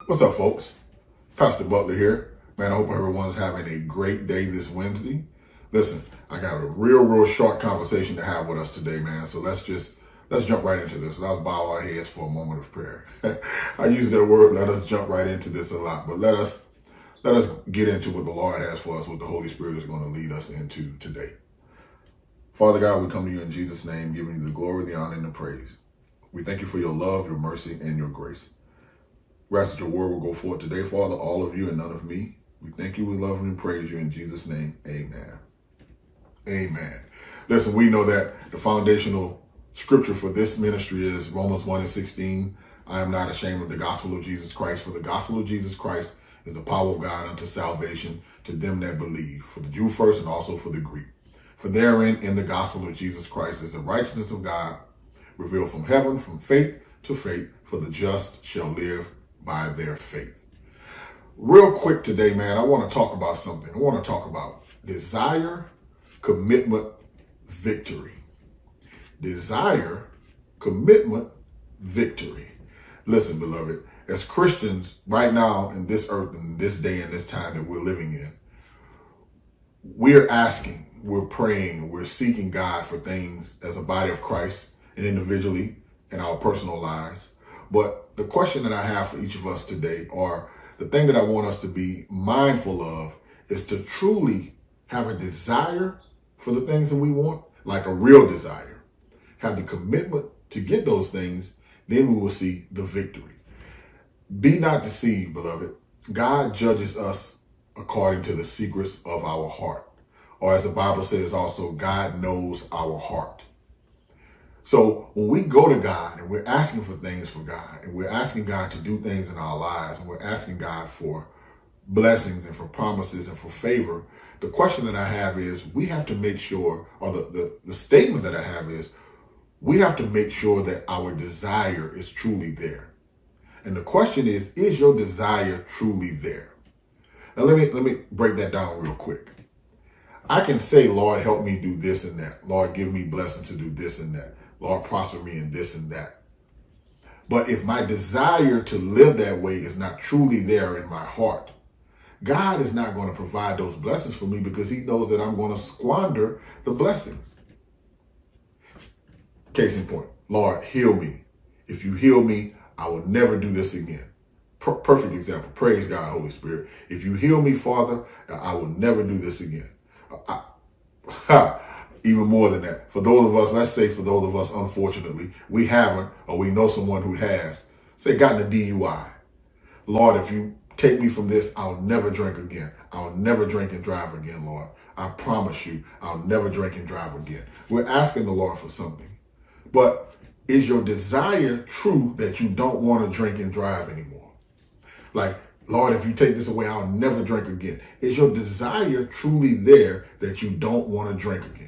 What's up, folks? Pastor Butler here. Man, I hope everyone's having a great day this Wednesday. Listen, I got a real short conversation to have with us today, man. So let's jump right into this. Let's bow our heads for a moment of prayer. I use that word, let us jump right into this a lot, but let us get into what the Lord has for us, what the Holy Spirit is going to lead us into today. Father God, we come to you in Jesus' name, giving you the glory, the honor, and the praise. We thank you for your love, your mercy, and your grace. We ask that your word will go forth today, Father, all of you and none of me. We thank you, we love you, and praise you in Jesus' name. Amen. Amen. Listen, we know that the foundational scripture for this ministry is Romans 1:16. I am not ashamed of the gospel of Jesus Christ, for the gospel of Jesus Christ is the power of God unto salvation to them that believe, for the Jew first and also for the Greek. For therein, in the gospel of Jesus Christ, is the righteousness of God revealed from heaven, from faith to faith, for the just shall live by their faith. Real quick today, man, I want to talk about something. I want to talk about desire, commitment, victory. Desire, commitment, victory. Listen, beloved, as Christians right now in this earth, in this day and this time that we're living in, we're asking, we're praying, we're seeking God for things as a body of Christ and individually in our personal lives. But the question that I have for each of us today, or the thing that I want us to be mindful of, is to truly have a desire for the things that we want, like a real desire. Have the commitment to get those things, then we will see the victory. Be not deceived, beloved. God judges us according to the secrets of our heart. Or as the Bible says also, God knows our heart. So when we go to God and we're asking for things for God, and we're asking God to do things in our lives, and we're asking God for blessings and for promises and for favor, the question that I have is, we have to make sure, or the statement that I have is, we have to make sure that our desire is truly there. And the question is your desire truly there? Now let me break that down real quick. I can say, Lord, help me do this and that. Lord, give me blessings to do this and that. Lord, prosper me in this and that. But if my desire to live that way is not truly there in my heart, God is not going to provide those blessings for me, because he knows that I'm going to squander the blessings. Case in point, Lord, heal me. If you heal me, I will never do this again. Perfect example. Praise God, Holy Spirit. If you heal me, Father, I will never do this again. Even more than that, for those of us, let's say for those of us, unfortunately, we haven't, or we know someone who has, say, gotten a DUI. Lord, if you take me from this, I'll never drink again. I'll never drink and drive again, Lord. I promise you, I'll never drink and drive again. We're asking the Lord for something. But is your desire true that you don't want to drink and drive anymore? Like, Lord, if you take this away, I'll never drink again. Is your desire truly there that you don't want to drink again?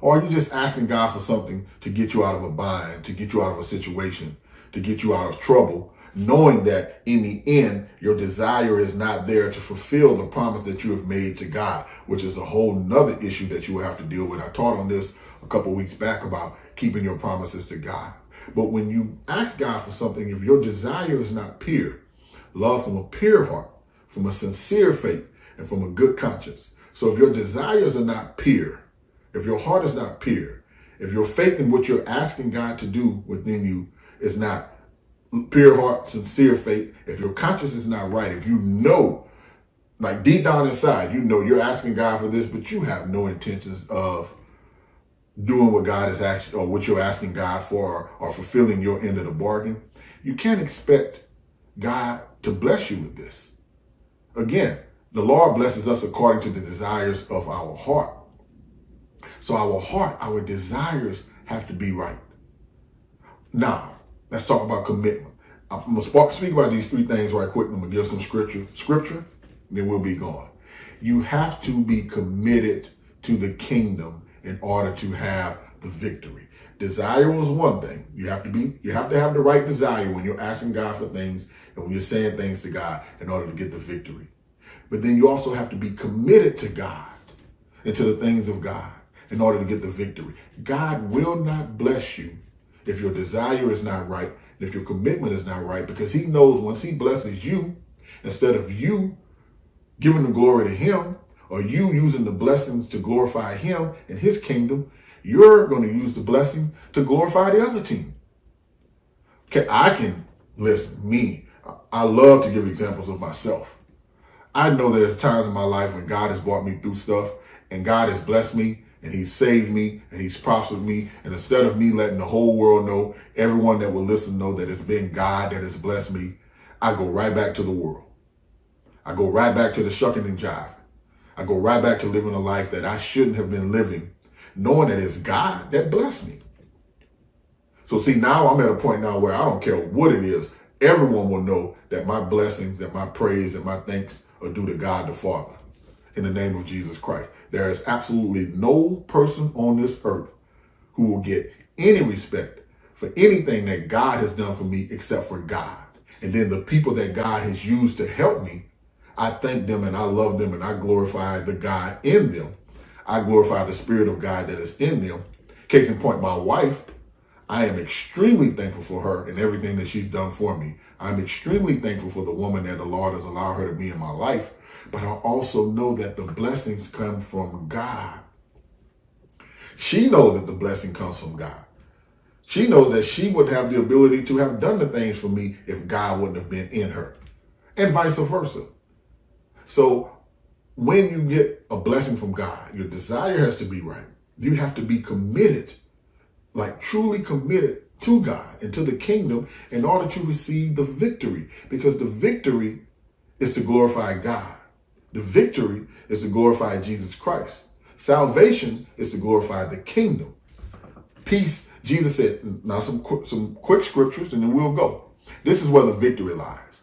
Or are you just asking God for something to get you out of a bind, to get you out of a situation, to get you out of trouble, knowing that in the end, your desire is not there to fulfill the promise that you have made to God, which is a whole nother issue that you will have to deal with. I taught on this a couple of weeks back about keeping your promises to God. But when you ask God for something, if your desire is not pure, love from a pure heart, from a sincere faith, and from a good conscience. So if your desires are not pure, if your heart is not pure, if your faith in what you're asking God to do within you is not pure heart, sincere faith, if your conscience is not right, if you know, like deep down inside, you know you're asking God for this, but you have no intentions of doing what God is asking, or what you're asking God for, or fulfilling your end of the bargain, you can't expect God to bless you with this. Again, the Lord blesses us according to the desires of our heart. So our heart, our desires have to be right. Now, let's talk about commitment. I'm going to speak about these three things right quick. I'm going to give some scripture, then we'll be gone. You have to be committed to the kingdom in order to have the victory. Desire was one thing. You have to have the right desire when you're asking God for things and when you're saying things to God in order to get the victory. But then you also have to be committed to God and to the things of God in order to get the victory. God will not bless you if your desire is not right, and if your commitment is not right, because he knows once he blesses you, instead of you giving the glory to him or you using the blessings to glorify him and his kingdom, you're going to use the blessing to glorify the other team. Okay, I love to give examples of myself. I know there's times in my life when God has brought me through stuff and God has blessed me and he's saved me and he's prospered me. And instead of me letting the whole world know, everyone that will listen know that it's been God that has blessed me, I go right back to the world. I go right back to the shucking and jiving. I go right back to living a life that I shouldn't have been living, knowing that it's God that blessed me. So see, now I'm at a point now where I don't care what it is. Everyone will know that my blessings, that my praise, and my thanks are due to God the Father. In the name of Jesus Christ. There is absolutely no person on this earth who will get any respect for anything that God has done for me except for God. And then the people that God has used to help me, I thank them and I love them and I glorify the God in them. I glorify the Spirit of God that is in them. Case in point, my wife, I am extremely thankful for her and everything that she's done for me. I'm extremely thankful for the woman that the Lord has allowed her to be in my life. But I also know that the blessings come from God. She knows that the blessing comes from God. She knows that she wouldn't have the ability to have done the things for me if God wouldn't have been in her, and vice versa. So when you get a blessing from God, your desire has to be right. You have to be committed, like truly committed to God and to the kingdom in order to receive the victory, because the victory is to glorify God. The victory is to glorify Jesus Christ. Salvation is to glorify the kingdom. Peace, Jesus said, now some quick scriptures and then we'll go. This is where the victory lies.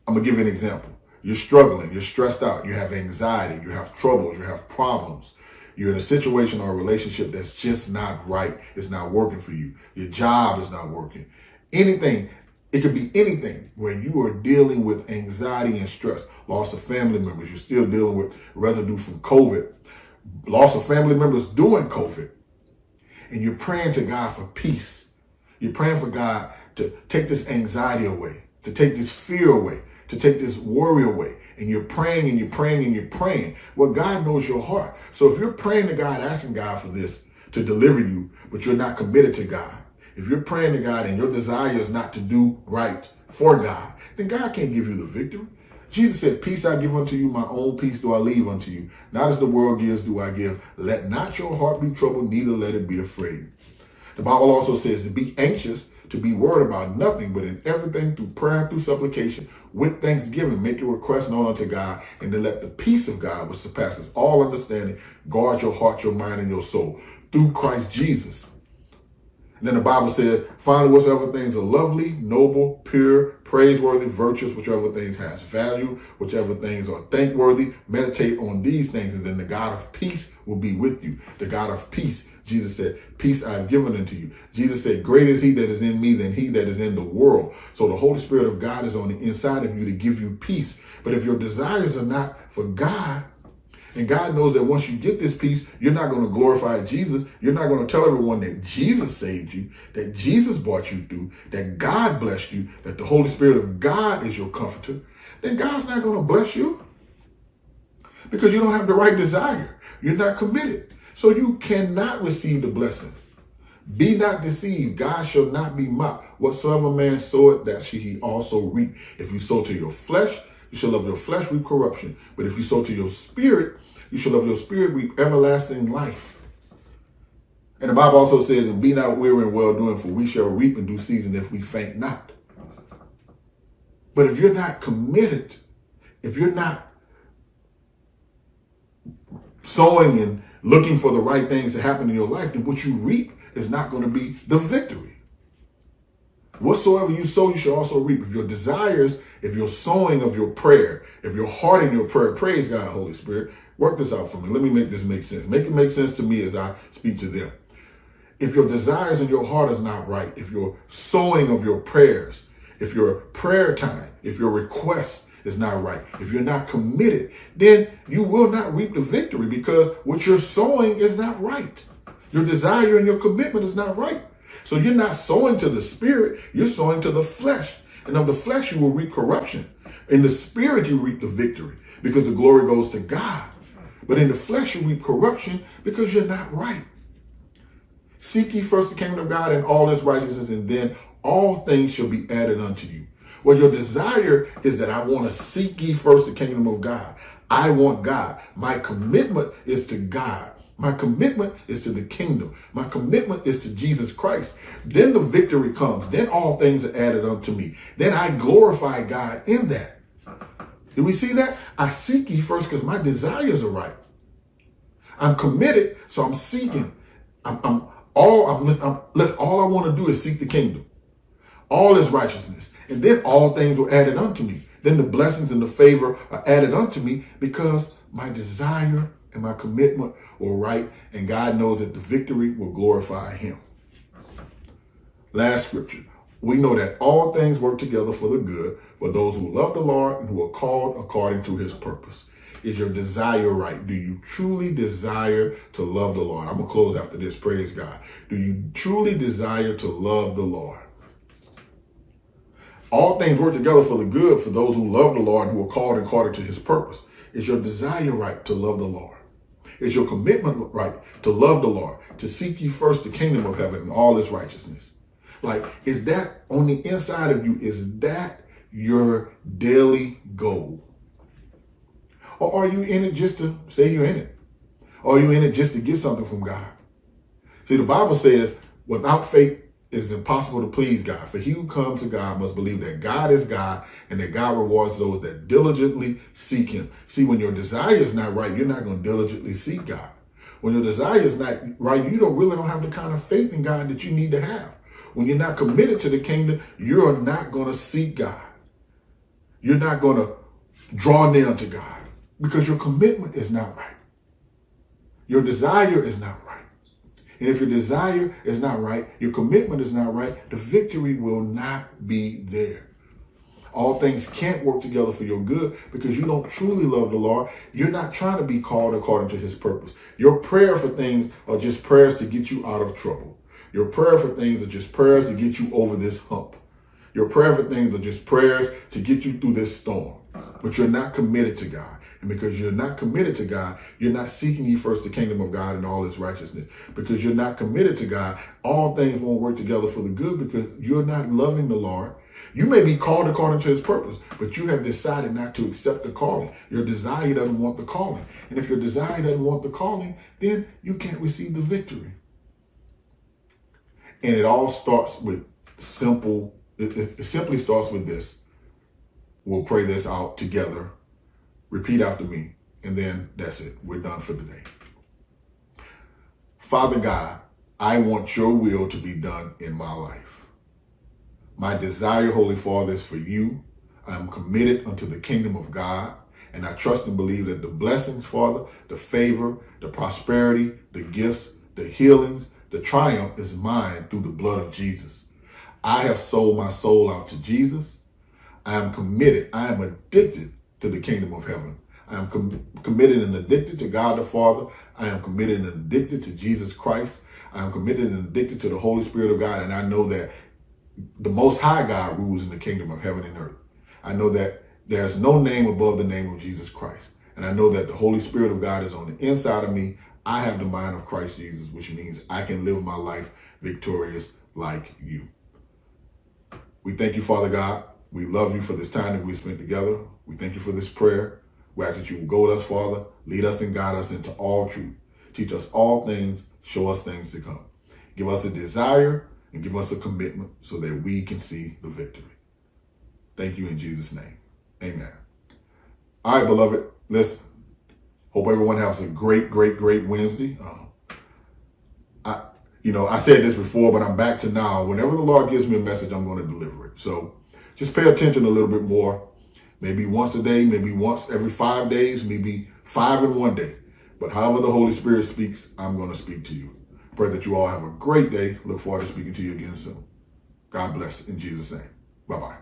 I'm going to give you an example. You're struggling, you're stressed out, you have anxiety, you have troubles, you have problems. You're in a situation or a relationship that's just not right. It's not working for you. Your job is not working. Anything. It could be anything where you are dealing with anxiety and stress, loss of family members. You're still dealing with residue from COVID, loss of family members during COVID. And you're praying to God for peace. You're praying for God to take this anxiety away, to take this fear away, to take this worry away. And you're praying and you're praying and you're praying. Well, God knows your heart. So if you're praying to God, asking God for this to deliver you, but you're not committed to God, if you're praying to God and your desire is not to do right for God, then God can't give you the victory. Jesus said, peace I give unto you, my own peace do I leave unto you. Not as the world gives do I give. Let not your heart be troubled, neither let it be afraid. The Bible also says to be anxious, to be worried about nothing, but in everything through prayer and through supplication, with thanksgiving, make your request known unto God, and then let the peace of God, which surpasses all understanding, guard your heart, your mind, and your soul through Christ Jesus. And then the Bible says, finally, whatsoever things are lovely, noble, pure, praiseworthy, virtuous, whichever things has value, whichever things are thankworthy, meditate on these things, and then the God of peace will be with you. The God of peace, Jesus said, peace I have given unto you. Jesus said, greater is he that is in me than he that is in the world. So the Holy Spirit of God is on the inside of you to give you peace. But if your desires are not for God, and God knows that once you get this peace, you're not going to glorify Jesus. You're not going to tell everyone that Jesus saved you, that Jesus brought you through, that God blessed you, that the Holy Spirit of God is your comforter. Then God's not going to bless you because you don't have the right desire. You're not committed. So you cannot receive the blessing. Be not deceived. God shall not be mocked. Whatsoever man soweth, that shall he also reap. If you sow to your flesh, you shall of your flesh reap corruption. But if you sow to your spirit, you shall of your spirit reap everlasting life. And the Bible also says, and be not weary in well doing, for we shall reap in due season if we faint not. But if you're not committed, if you're not sowing and looking for the right things to happen in your life, then what you reap is not going to be the victory. Whatsoever you sow, you shall also reap. If your desires, if your sowing of your prayer, if your heart in your prayer, praise God, Holy Spirit, work this out for me. Let me make this make sense. Make it make sense to me as I speak to them. If your desires in your heart is not right, if your sowing of your prayers, if your prayer time, if your request is not right, if you're not committed, then you will not reap the victory because what you're sowing is not right. Your desire and your commitment is not right. So you're not sowing to the spirit, you're sowing to the flesh. And of the flesh, you will reap corruption. In the spirit, you reap the victory because the glory goes to God. But in the flesh, you reap corruption because you're not right. Seek ye first the kingdom of God and all his righteousness, and then all things shall be added unto you. Well, your desire is that I want to seek ye first the kingdom of God. I want God. My commitment is to God. My commitment is to the kingdom. My commitment is to Jesus Christ. Then the victory comes. Then all things are added unto me. Then I glorify God in that. Do we see that? I seek ye first because my desires are right. I'm committed, so I'm seeking. All I want to do is seek the kingdom, all his righteousness, and then all things were added unto me. Then the blessings and the favor are added unto me because my desire and my commitment were right, and God knows that the victory will glorify him. Last scripture. We know that all things work together for the good for those who love the Lord and who are called according to his purpose. Is your desire right? Do you truly desire to love the Lord? I'm going to close after this. Praise God. Do you truly desire to love the Lord? All things work together for the good for those who love the Lord and who are called according to his purpose. Is your desire right to love the Lord? Is your commitment right to love the Lord, to seek ye first the kingdom of heaven and all its righteousness? Like, is that on the inside of you? Is that your daily goal? Or are you in it just to say you're in it? Or are you in it just to get something from God? See, the Bible says, without faith, it is impossible to please God. For he who comes to God must believe that God is God and that God rewards those that diligently seek him. See, when your desire is not right, you're not going to diligently seek God. When your desire is not right, you don't have the kind of faith in God that you need to have. When you're not committed to the kingdom, you're not going to seek God. You're not going to draw near to God because your commitment is not right. Your desire is not right. And if your desire is not right, your commitment is not right, the victory will not be there. All things can't work together for your good because you don't truly love the Lord. You're not trying to be called according to his purpose. Your prayer for things are just prayers to get you out of trouble. Your prayer for things are just prayers to get you over this hump. Your prayer for things are just prayers to get you through this storm. But you're not committed to God. And because you're not committed to God, you're not seeking ye first the kingdom of God and all its righteousness. Because you're not committed to God, all things won't work together for the good because you're not loving the Lord. You may be called according to his purpose, but you have decided not to accept the calling. Your desire doesn't want the calling. And if your desire doesn't want the calling, then you can't receive the victory. And it all starts with it simply starts with this. We'll pray this out together. Repeat after me, and then that's it. We're done for the day. Father God, I want your will to be done in my life. My desire, Holy Father, is for you. I am committed unto the kingdom of God, and I trust and believe that the blessings, Father, the favor, the prosperity, the gifts, the healings, the triumph is mine through the blood of Jesus. I have sold my soul out to Jesus. I am committed. I am addicted to the kingdom of heaven. I am committed and addicted to God the Father. I am committed and addicted to Jesus Christ. I am committed and addicted to the Holy Spirit of God. And I know that the Most High God rules in the kingdom of heaven and earth. I know that there's no name above the name of Jesus Christ. And I know that the Holy Spirit of God is on the inside of me. I have the mind of Christ Jesus, which means I can live my life victorious like you. We thank you, Father God. We love you for this time that we spent together. We thank you for this prayer. We ask that you will go us, Father, lead us and guide us into all truth. Teach us all things, show us things to come. Give us a desire and give us a commitment so that we can see the victory. Thank you in Jesus' name. Amen. All right, beloved, listen. Hope everyone has a great Wednesday. I said this before, but I'm back to now. Whenever the Lord gives me a message, I'm going to deliver it. So just pay attention a little bit more. Maybe once a day, maybe once every 5 days, maybe 5 in one day. But however the Holy Spirit speaks, I'm going to speak to you. Pray that you all have a great day. Look forward to speaking to you again soon. God bless in Jesus' name. Bye-bye.